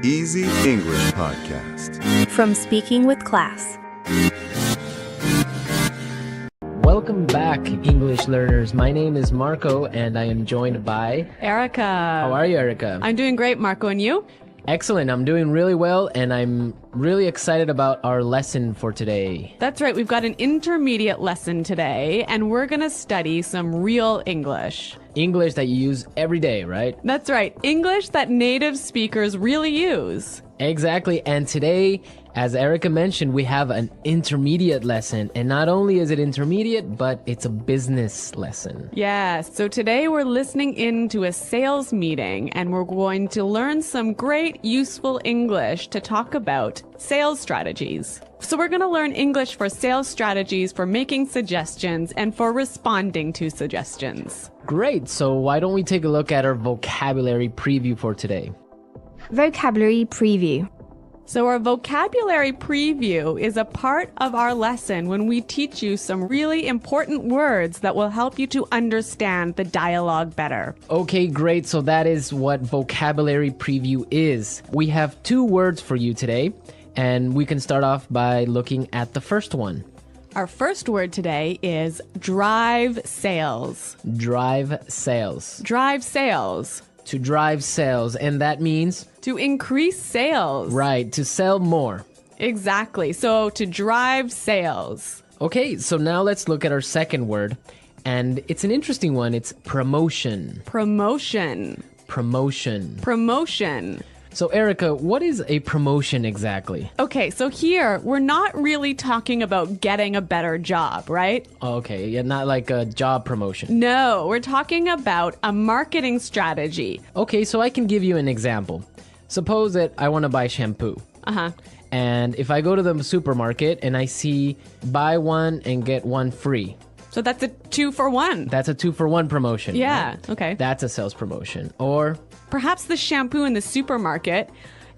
Easy English Podcast. From Speaking with Class. Welcome back, English learners. My name is Marco, and I am joined by Erica. How are you, Erica? I'm doing great, Marco, and you? Excellent. I'm doing really well, and I'm really excited about our lesson for today. That's right. We've got an intermediate lesson today, and we're going to study some real English. English that you use every day, right? That's right. English that native speakers really use. Exactly. And today, as Erica mentioned, we have an intermediate lesson. And not only is it intermediate, but it's a business lesson. Yes. So today we're listening in to a sales meeting, and we're going to learn some great useful English to talk about sales strategies. So we're going to learn English for sales strategies, for making suggestions, and for responding to suggestions. Great. So why don't we take a look at our vocabulary preview for today? Vocabulary preview. So our vocabulary preview is a part of our lesson when we teach you some really important words that will help you to understand the dialogue better. Okay, great. So that is what vocabulary preview is. We have 2 words for you today, and we can start off by looking at the first one. Our first word today is drive sales. Drive sales. Drive sales. To drive sales, and that means? To increase sales. Right, to sell more. Exactly. So to drive sales. Okay, so now let's look at our second word, and it's an interesting one. It's promotion. Promotion. Promotion. Promotion. So Erica, what is a promotion exactly? Okay, so here we're not really talking about getting a better job, right? Okay, yeah, not like a job promotion. No, we're talking about a marketing strategy. Okay, so I can give you an example. Suppose that I want to buy shampoo. Uh-huh. And if I go to the supermarket and I see buy one and get one free. So that's a 2-for-1. That's a 2-for-1 promotion. Yeah, right? okay. That's a sales promotion. Or perhaps the shampoo in the supermarket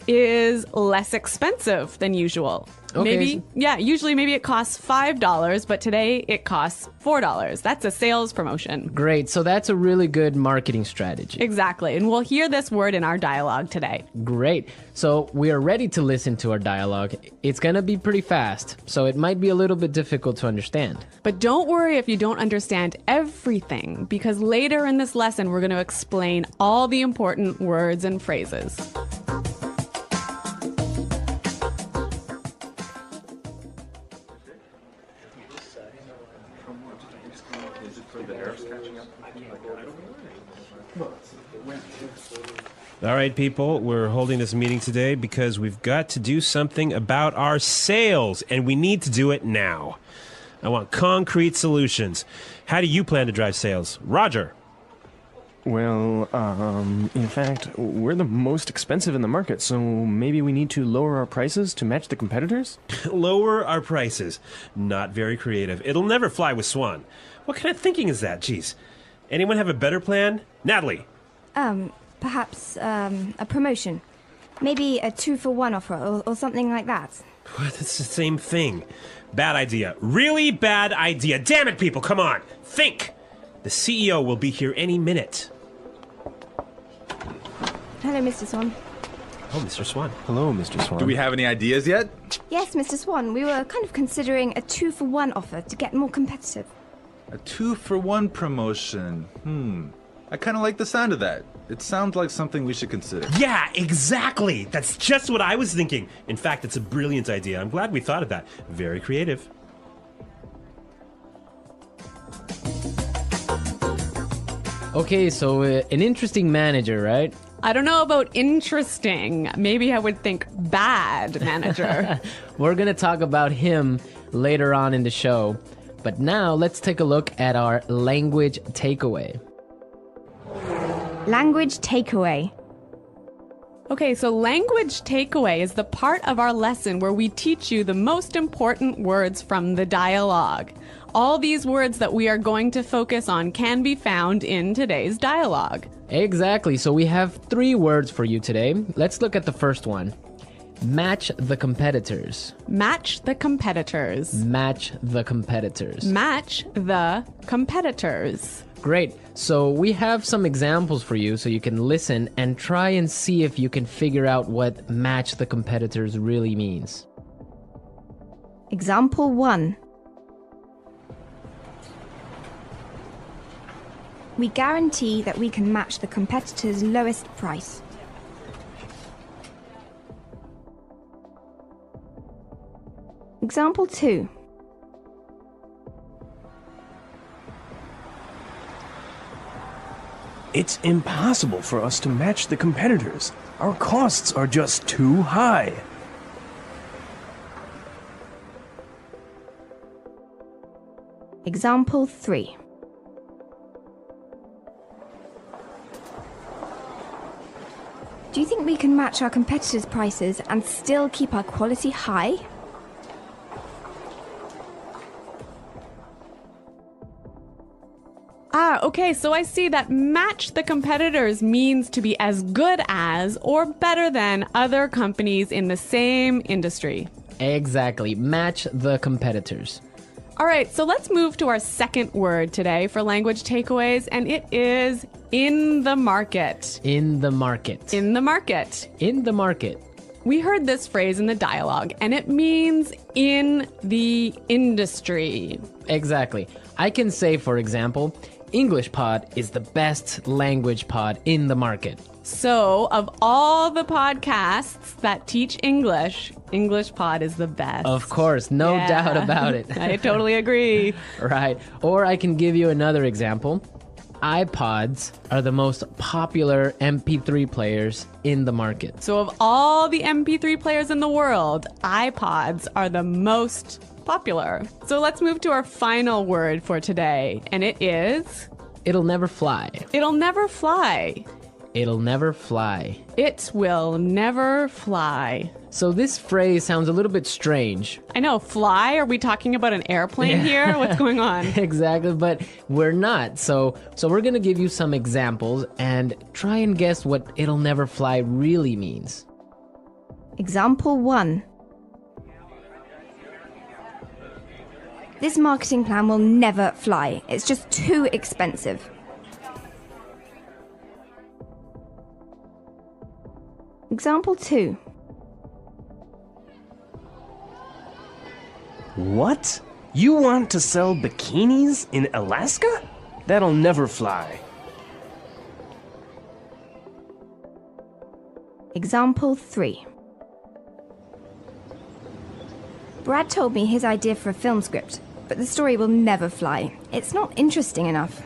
is less expensive than usual. Okay. Usually it costs $5, but today it costs $4. That's a sales promotion. Great. So that's a really good marketing strategy. Exactly. And we'll hear this word in our dialogue today. Great. So we are ready to listen to our dialogue. It's going to be pretty fast, so it might be a little bit difficult to understand. But don't worry if you don't understand everything, because later in this lesson, we're going to explain all the important words and phrases. All right, people, we're holding this meeting today because we've got to do something about our sales, and we need to do it now. I want concrete solutions. How do you plan to drive sales? Roger. Well, in fact, we're the most expensive in the market, so maybe we need to lower our prices to match the competitors? Lower our prices. Not very creative. It'll never fly with Swan. What kind of thinking is that? Jeez. Anyone have a better plan? Natalie. Perhaps a promotion. Maybe a 2-for-1 offer or something like that. What? It's the same thing. Bad idea. Really bad idea. Damn it, people, come on. Think. The CEO will be here any minute. Hello, Mr. Swan. Oh, Mr. Swan. Hello, Mr. Swan. Do we have any ideas yet? Yes, Mr. Swan. We were kind of considering a 2-for-1 offer to get more competitive. A 2-for-1 promotion. I kind of like the sound of that. It sounds like something we should consider. Yeah, exactly. That's just what I was thinking. In fact, it's a brilliant idea. I'm glad we thought of that. Very creative. Okay, so an interesting manager, right? I don't know about interesting. Maybe I would think bad manager. We're going to talk about him later on in the show. But now let's take a look at our language takeaway. Language takeaway. Okay, so language takeaway is the part of our lesson where we teach you the most important words from the dialogue. All these words that we are going to focus on can be found in today's dialogue. Exactly. So we have 3 words for you today. Let's look at the first one. Match the competitors. Match the competitors. Match the competitors. Match the competitors. Great. So we have some examples for you so you can listen and try and see if you can figure out what match the competitors really means. Example 1. We guarantee that we can match the competitor's lowest price. Example 2. It's impossible for us to match the competitors. Our costs are just too high. Example 3. Do you think we can match our competitors' prices and still keep our quality high? Okay, so I see that match the competitors means to be as good as or better than other companies in the same industry. Exactly. Match the competitors. All right, so let's move to our second word today for language takeaways, and it is in the market. In the market. In the market. In the market. We heard this phrase in the dialogue, and it means in the industry. Exactly. I can say, for example, English Pod is the best language pod in the market. So, of all the podcasts that teach English, English Pod is the best. Of course, no doubt about it. I totally agree. Right. Or I can give you another example. iPods are the most popular MP3 players in the market. So, of all the MP3 players in the world, iPods are the most popular. So, let's move to our final word for today, and it is... It'll never fly. It'll never fly. It'll never fly. It will never fly. So this phrase sounds a little bit strange. I know, fly? Are we talking about an airplane here? What's going on? Exactly, but we're not. So we're going to give you some examples and try and guess what it'll never fly really means. Example 1. This marketing plan will never fly. It's just too expensive. Example 2. What? You want to sell bikinis in Alaska? That'll never fly. Example 3. Brad told me his idea for a film script, but the story will never fly. It's not interesting enough.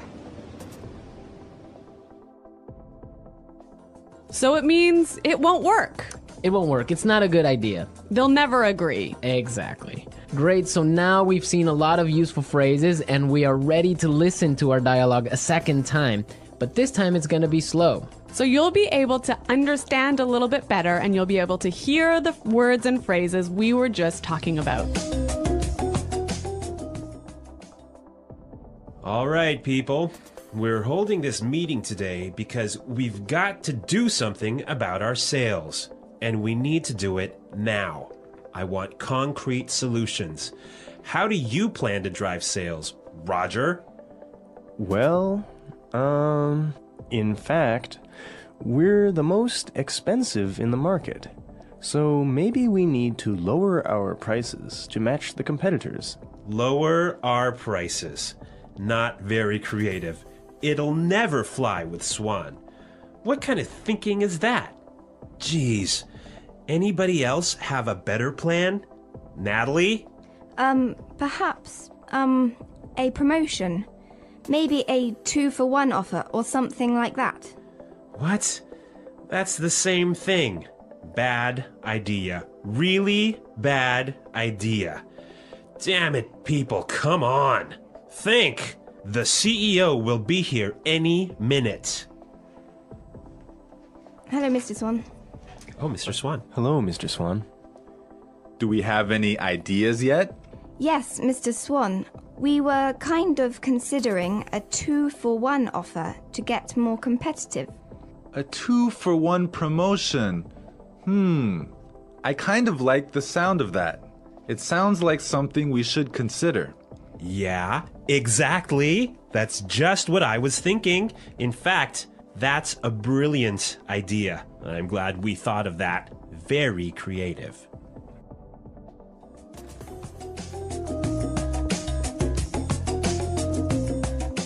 So it means it won't work. It won't work. It's not a good idea. They'll never agree. Exactly. Great. So now we've seen a lot of useful phrases and we are ready to listen to our dialogue a second time. But this time it's going to be slow. So you'll be able to understand a little bit better and you'll be able to hear the words and phrases we were just talking about. All right, people. We're holding this meeting today because we've got to do something about our sales. And we need to do it now. I want concrete solutions. How do you plan to drive sales, Roger? Well, in fact, we're the most expensive in the market. So maybe we need to lower our prices to match the competitors. Lower our prices. Not very creative. It'll never fly with Swan. What kind of thinking is that? Jeez. Anybody else have a better plan? Natalie? Perhaps, a promotion. Maybe a 2-for-1 offer or something like that. What? That's the same thing. Bad idea. Really bad idea. Damn it, people, come on. Think. The CEO will be here any minute. Hello, Mr. Swan. Oh, Mr. Swan. Hello, Mr. Swan. Do we have any ideas yet? Yes, Mr. Swan. We were kind of considering a 2-for-1 offer to get more competitive. A 2-for-1 promotion. I kind of like the sound of that. It sounds like something we should consider. Yeah, exactly. That's just what I was thinking. In fact, that's a brilliant idea. I'm glad we thought of that. Very creative.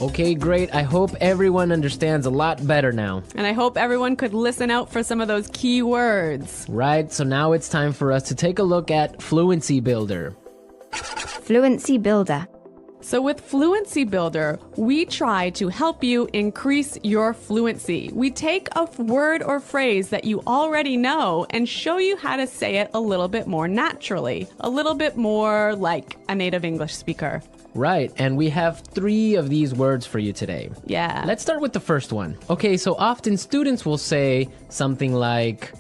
Okay, great. I hope everyone understands a lot better now. And I hope everyone could listen out for some of those key words. Right, so now it's time for us to take a look at Fluency Builder. Fluency Builder. So with Fluency Builder, we try to help you increase your fluency. We take a word or phrase that you already know and show you how to say it a little bit more naturally, a little bit more like a native English speaker. Right, and we have 3 of these words for you today. Yeah. Let's start with the first one. Okay, so often students will say something like,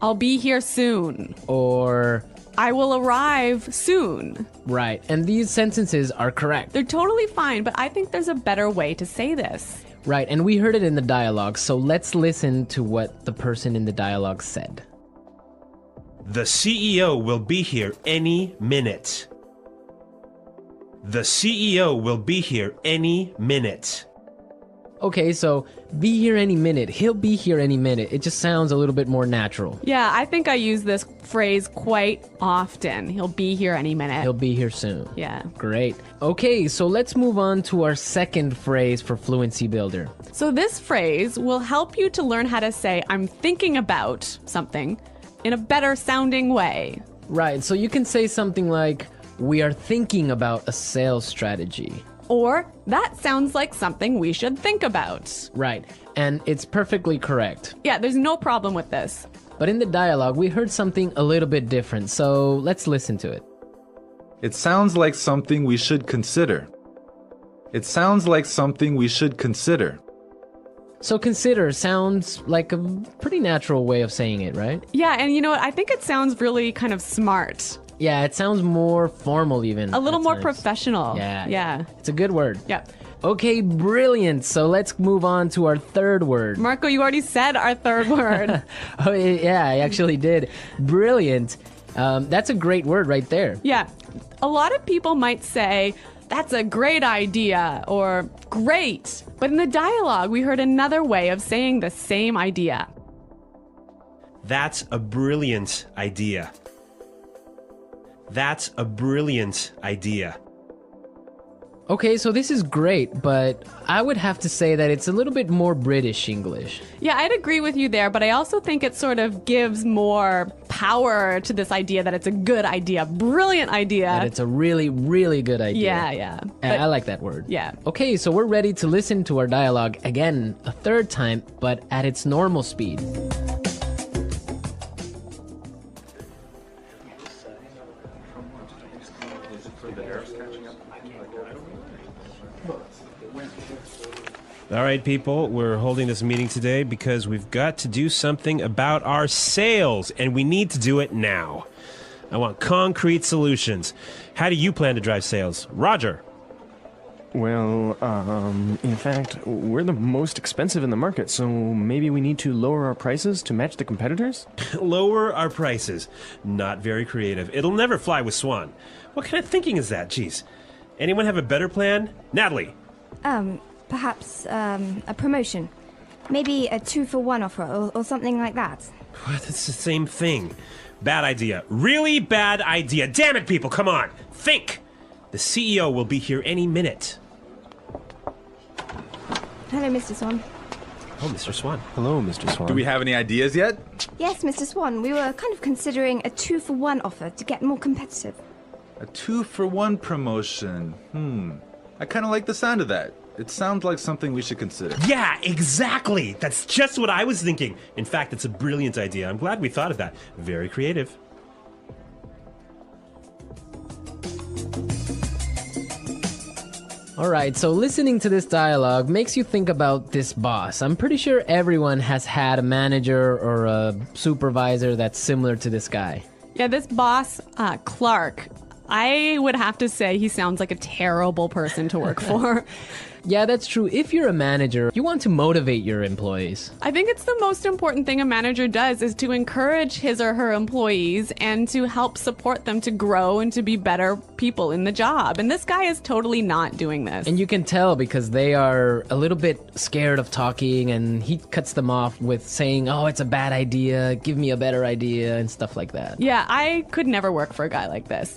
I'll be here soon. or, I will arrive soon. right, and these sentences are correct. They're totally fine, but I think there's a better way to say this. Right, and we heard it in the dialogue, so let's listen to what the person in the dialogue said. The CEO will be here any minute. The CEO will be here any minute. Okay, so be here any minute. He'll be here any minute. It just sounds a little bit more natural. Yeah, I think I use this phrase quite often. He'll be here any minute. He'll be here soon. Yeah. Great. Okay, so let's move on to our second phrase for Fluency Builder. So this phrase will help you to learn how to say I'm thinking about something in a better sounding way. Right, so you can say something like, we are thinking about a sales strategy. Or that sounds like something we should think about. Right, and it's perfectly correct. Yeah, there's no problem with this. But in the dialogue, we heard something a little bit different, so let's listen to it. It sounds like something we should consider. It sounds like something we should consider. So consider sounds like a pretty natural way of saying it, right? Yeah, and you know what? I think it sounds really kind of smart. Yeah, it sounds more formal even. A little at more times. professional. Yeah. Yeah. It's a good word. Yeah. Okay, brilliant. So let's move on to our third word. Marco, you already said our third word. Oh, yeah, I actually did. Brilliant. That's a great word right there. Yeah. A lot of people might say, that's a great idea, or great. But in the dialogue, we heard another way of saying the same idea. That's a brilliant idea. That's a brilliant idea. Okay, so this is great, but I would have to say that it's a little bit more British English. Yeah, I'd agree with you there, but I also think it sort of gives more power to this idea that it's a good idea, brilliant idea. And it's a really, really good idea. Yeah. I like that word. Yeah. Okay, so we're ready to listen to our dialogue again a third time, but at its normal speed. All right, people, we're holding this meeting today because we've got to do something about our sales, and we need to do it now. I want concrete solutions. How do you plan to drive sales? Roger. Well, in fact, we're the most expensive in the market, so maybe we need to lower our prices to match the competitors? Lower our prices. Not very creative. It'll never fly with Swan. What kind of thinking is that? Jeez. Anyone have a better plan? Natalie. Perhaps a promotion. Maybe a 2-for-1 offer or something like that. What? It's the same thing. Bad idea. Really bad idea. Damn it, people, come on. Think. The CEO will be here any minute. Hello, Mr. Swan. Oh, Mr. Swan. Hello, Mr. Swan. Do we have any ideas yet? Yes, Mr. Swan. We were kind of considering a 2-for-1 offer to get more competitive. A 2-for-1 promotion. I kind of like the sound of that. It sounds like something we should consider. Yeah, exactly. That's just what I was thinking. In fact, it's a brilliant idea. I'm glad we thought of that. Very creative. All right, so listening to this dialogue makes you think about this boss. I'm pretty sure everyone has had a manager or a supervisor that's similar to this guy. Yeah, this boss, Clark, I would have to say he sounds like a terrible person to work for. Yeah, that's true. If you're a manager, you want to motivate your employees. I think it's the most important thing a manager does is to encourage his or her employees and to help support them to grow and to be better people in the job. And this guy is totally not doing this. And you can tell because they are a little bit scared of talking, and he cuts them off with saying, oh, it's a bad idea, give me a better idea, and stuff like that. Yeah, I could never work for a guy like this.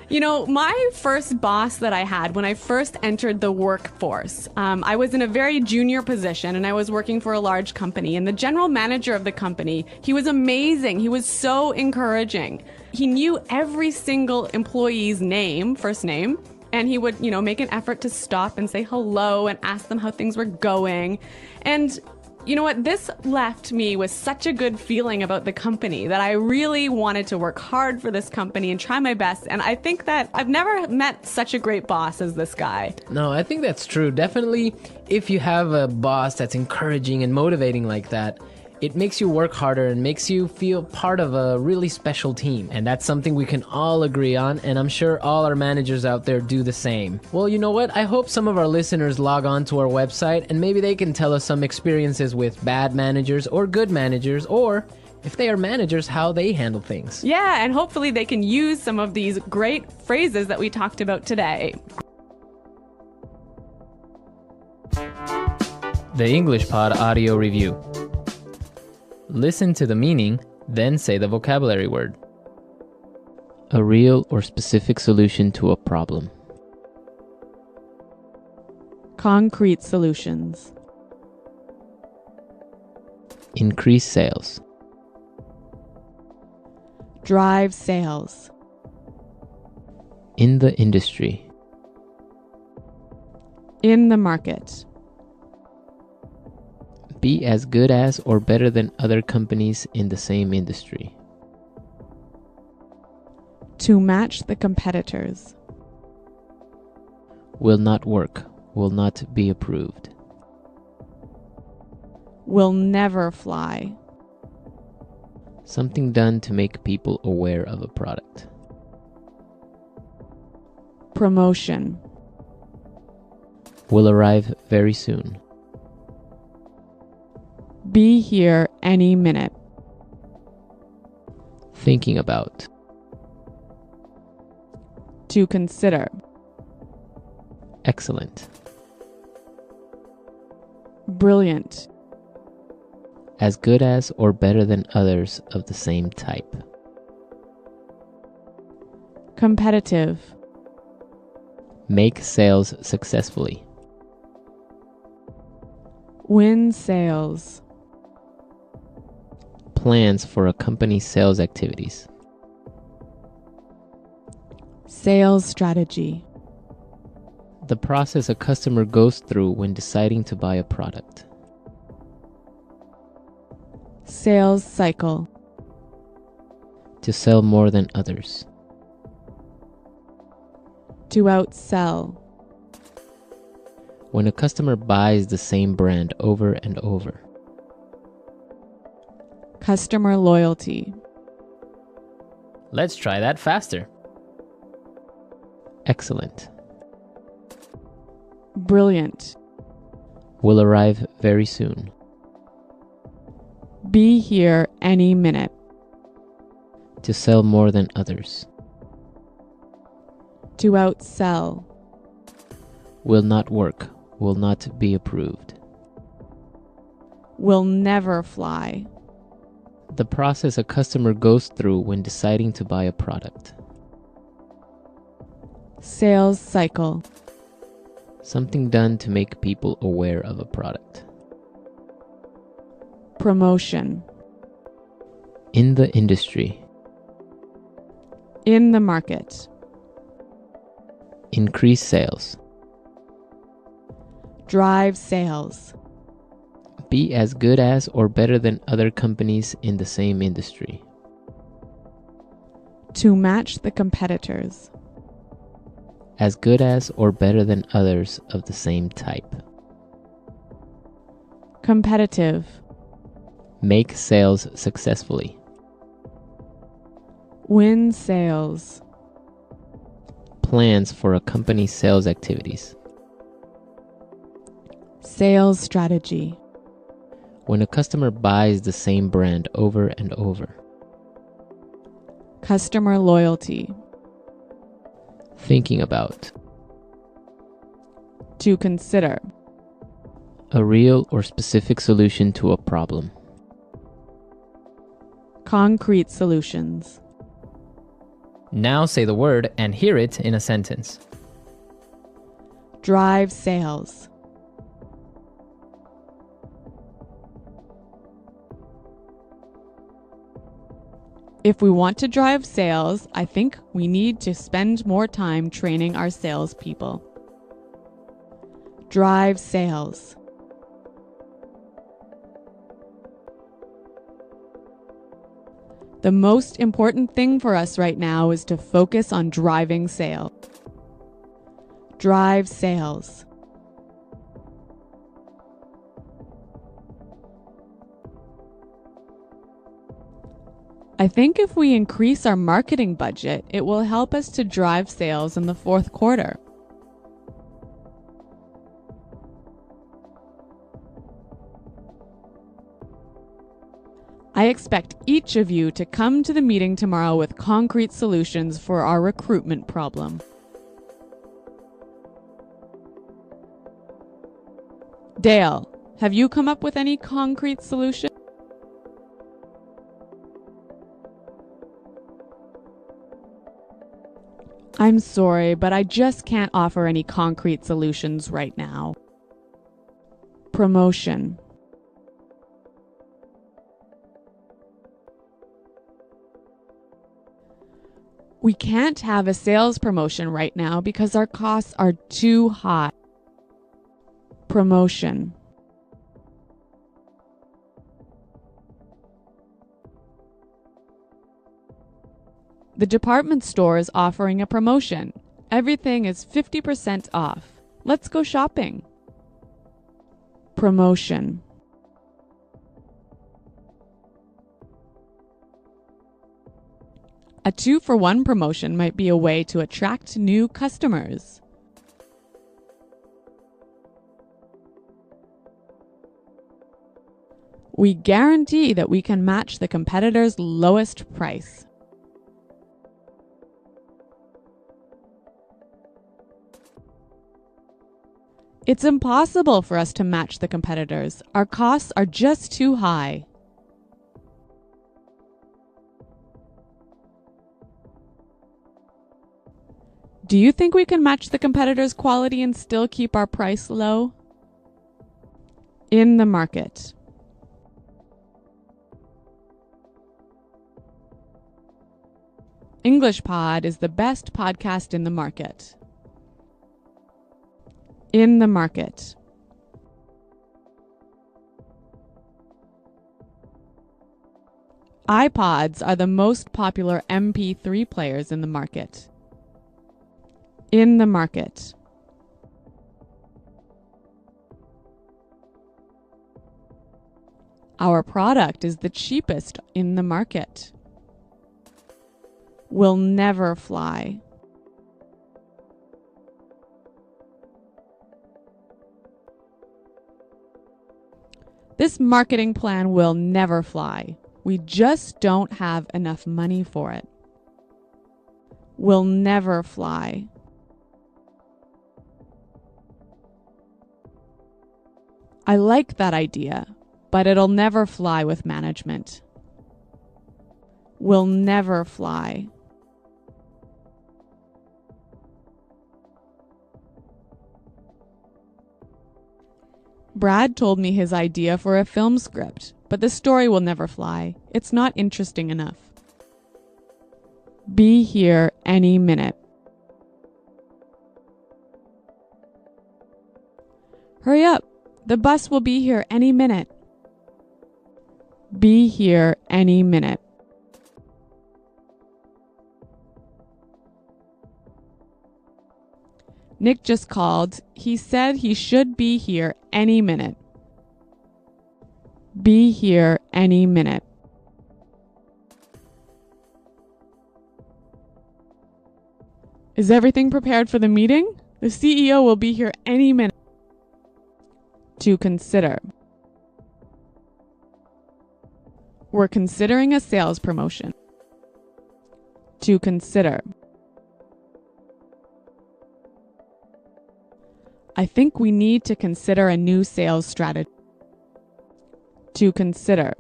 You know, my first boss that I had when I first entered the workforce, I was in a very junior position and I was working for a large company. And the general manager of the company, he was amazing. He was so encouraging. He knew every single employee's name, first name. And he would, you know, make an effort to stop and say hello and ask them how things were going. And you know what? This left me with such a good feeling about the company that I really wanted to work hard for this company and try my best. And I think that I've never met such a great boss as this guy. No, I think that's true. Definitely, if you have a boss that's encouraging and motivating like that, it makes you work harder and makes you feel part of a really special team. And that's something we can all agree on, and I'm sure all our managers out there do the same. Well, you know what? I hope some of our listeners log on to our website and maybe they can tell us some experiences with bad managers or good managers, or if they are managers, how they handle things. Yeah, and hopefully they can use some of these great phrases that we talked about today. The English Pod Audio Review. Listen to the meaning, then say the vocabulary word. A real or specific solution to a problem. Concrete solutions. Increase sales. Drive sales. In the industry. In the market. Be as good as or better than other companies in the same industry. To match the competitors. Will not work. Will not be approved. Will never fly. Something done to make people aware of a product. Promotion. Will arrive very soon. Be here any minute. Thinking about. To consider. Excellent. Brilliant. As good as or better than others of the same type. Competitive. Make sales successfully. Win sales. Plans for a company's sales activities. Sales strategy. The process a customer goes through when deciding to buy a product. Sales cycle. To sell more than others. To outsell. When a customer buys the same brand over and over. Customer loyalty. Let's try that faster. Excellent. Brilliant. Will arrive very soon. Be here any minute. To sell more than others. To outsell. Will not work. Will not be approved. Will never fly. The process a customer goes through when deciding to buy a product. Sales cycle. Something done to make people aware of a product. Promotion. In the industry. In the market. Increase sales. Drive sales. Be as good as or better than other companies in the same industry. To match the competitors. As good as or better than others of the same type. Competitive. Make sales successfully. Win sales. Plans for a company's sales activities. Sales strategy. When a customer buys the same brand over and over. Customer loyalty. Thinking about. To consider. A real or specific solution to a problem. Concrete solutions. Now say the word and hear it in a sentence. Drive sales. If we want to drive sales, I think we need to spend more time training our salespeople. Drive sales. The most important thing for us right now is to focus on driving sales. Drive sales. I think if we increase our marketing budget, it will help us to drive sales in the fourth quarter. I expect each of you to come to the meeting tomorrow with concrete solutions for our recruitment problem. Dale, have you come up with any concrete solution? I'm sorry, but I just can't offer any concrete solutions right now. Promotion. We can't have a sales promotion right now because our costs are too high. Promotion. The department store is offering a promotion. Everything is 50% off. Let's go shopping. Promotion. A 2-for-1 promotion might be a way to attract new customers. We guarantee that we can match the competitor's lowest price. It's impossible for us to match the competitors. Our costs are just too high. Do you think we can match the competitors' quality and still keep our price low? In the market. English Pod is the best podcast in the market. In the market. iPods are the most popular MP3 players in the market. In the market. Our product is the cheapest in the market. Will never fly. This marketing plan will never fly. We just don't have enough money for it. Will never fly. I like that idea, but it'll never fly with management. Will never fly. Brad told me his idea for a film script, but the story will never fly. It's not interesting enough. Be here any minute. Hurry up! The bus will be here any minute. Be here any minute. Nick just called. He said he should be here any minute. Be here any minute. Is everything prepared for the meeting? The CEO will be here any minute. To consider. We're considering a sales promotion. To consider. I think we need to consider a new sales strategy. To consider.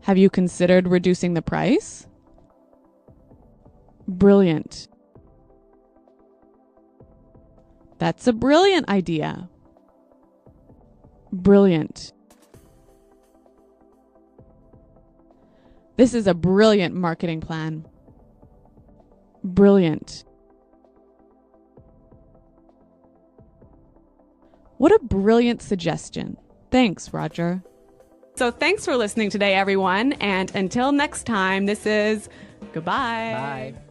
Have you considered reducing the price? Brilliant. That's a brilliant idea. Brilliant. This is a brilliant marketing plan. Brilliant. What a brilliant suggestion. Thanks, Roger. So thanks for listening today, everyone. And until next time, this is goodbye. Bye.